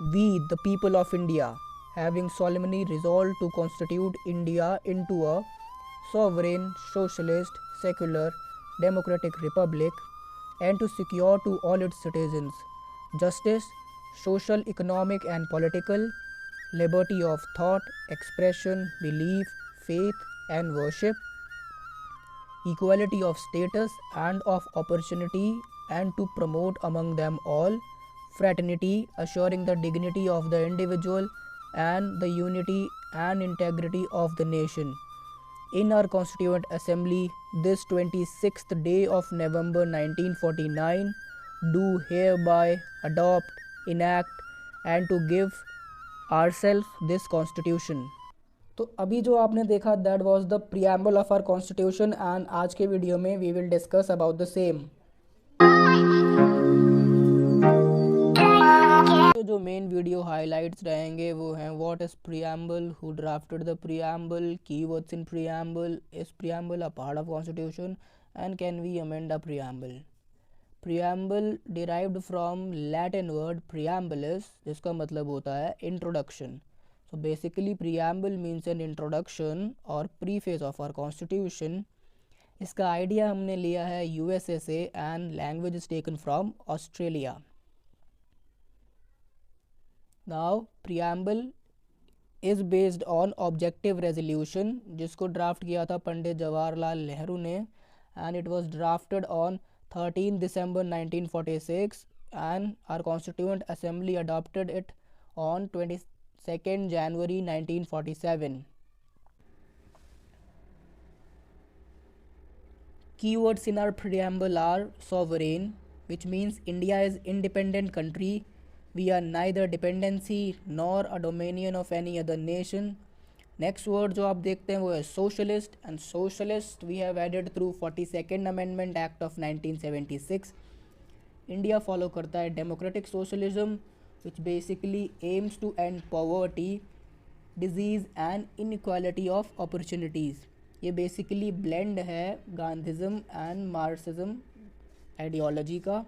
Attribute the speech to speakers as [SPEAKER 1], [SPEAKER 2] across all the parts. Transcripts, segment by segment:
[SPEAKER 1] We, the people of India, having solemnly resolved to constitute India into a sovereign, socialist, secular, democratic republic, and to secure to all its citizens justice, social, economic, and political, liberty of thought, expression, belief, faith, and worship, equality of status and of opportunity, and to promote among them all fraternity, assuring the dignity of the individual and the unity and integrity of the nation. In our Constituent Assembly, this 26th day of November 1949, do hereby adopt, enact, and to give ourselves this Constitution. तो अभी जो आपने देखा that was the preamble of our constitution and आज के video में we will discuss about the same. तो जो मेन वीडियो हाइलाइट्स रहेंगे वो हैं what is preamble, who drafted the preamble, keywords in preamble, is preamble a part of constitution and can we amend a preamble. Preamble derived from Latin word preambulus, जिसका मतलब होता है introduction. So basically preamble means an introduction or preface of our constitution. इसका idea हमने लिया है USA से and language is taken from Australia. Now preamble is based on objective resolution जिसको ड्राफ्ट किया था पंडित जवाहरलाल नेहरू ने and it was drafted on 13 December 1946 and our Constituent Assembly adopted it on 22nd January 1947. Keywords in our preamble are sovereign, which means India is independent country. We are neither dependency nor a dominion of any other nation. Next word जो आप देखते हैं वो है socialist, and socialist we have added through 42nd Amendment Act of 1976. India follow करता है democratic socialism, which basically aims to end poverty, disease and inequality of opportunities. ये basically blend है गांधीज़म and मार्क्सिज्म आइडियोलॉजी का।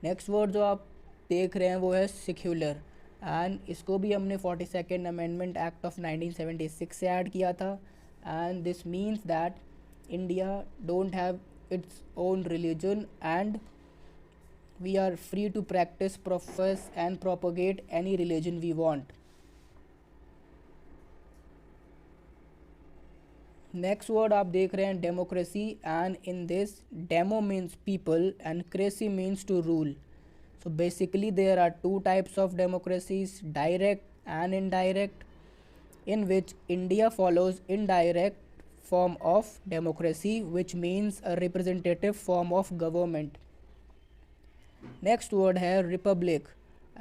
[SPEAKER 1] Next word जो आप देख रहे हैं वो है सेक्युलर, एंड इसको भी हमने 42nd अमेंडमेंट एक्ट ऑफ 1976 से ऐड किया था। And this means that India don't have its own religion and we are free to practice, profess and propagate any religion we want. Next word आप देख रहे हैं democracy, and in this demo means people and cracy means to rule. So basically there are two types of democracies, direct and indirect, in which India follows indirect form of democracy, which means a representative form of government. Next word है republic,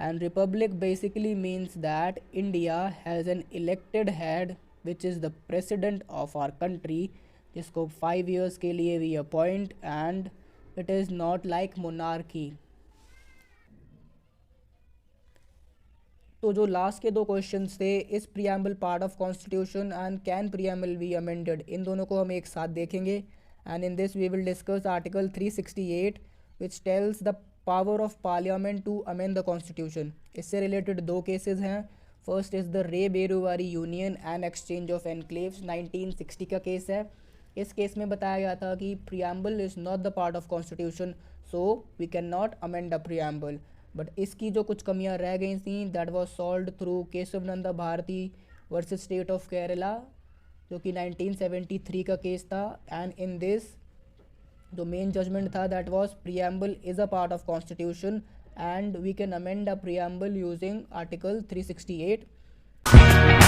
[SPEAKER 1] and republic basically means that India has an elected head which is the president of our country, जिसको 5 years के लिए we appoint, and it is not like monarchy. तो जो last के दो questions थे, इस preamble part of constitution and can preamble be amended, इन दोनों को हम एक साथ देखेंगे। And in this we will discuss article 368 which tells the power of parliament to amend the constitution. इससे रिलेटेड दो केसेस हैं। First is the re Berubari union and exchange of enclaves, 1960 का केस है। इस केस में बताया गया था कि preamble is not the part of constitution, so we can not amend the preamble. But इसकी जो कुछ कमियां रह गई थी that was solved through Keshava Nanda Bharati versus state of Kerala, जो कि 1973 का केस था। एंड इन दिस जो मेन जजमेंट था that was preamble is a part of constitution and we can amend a preamble using article 368।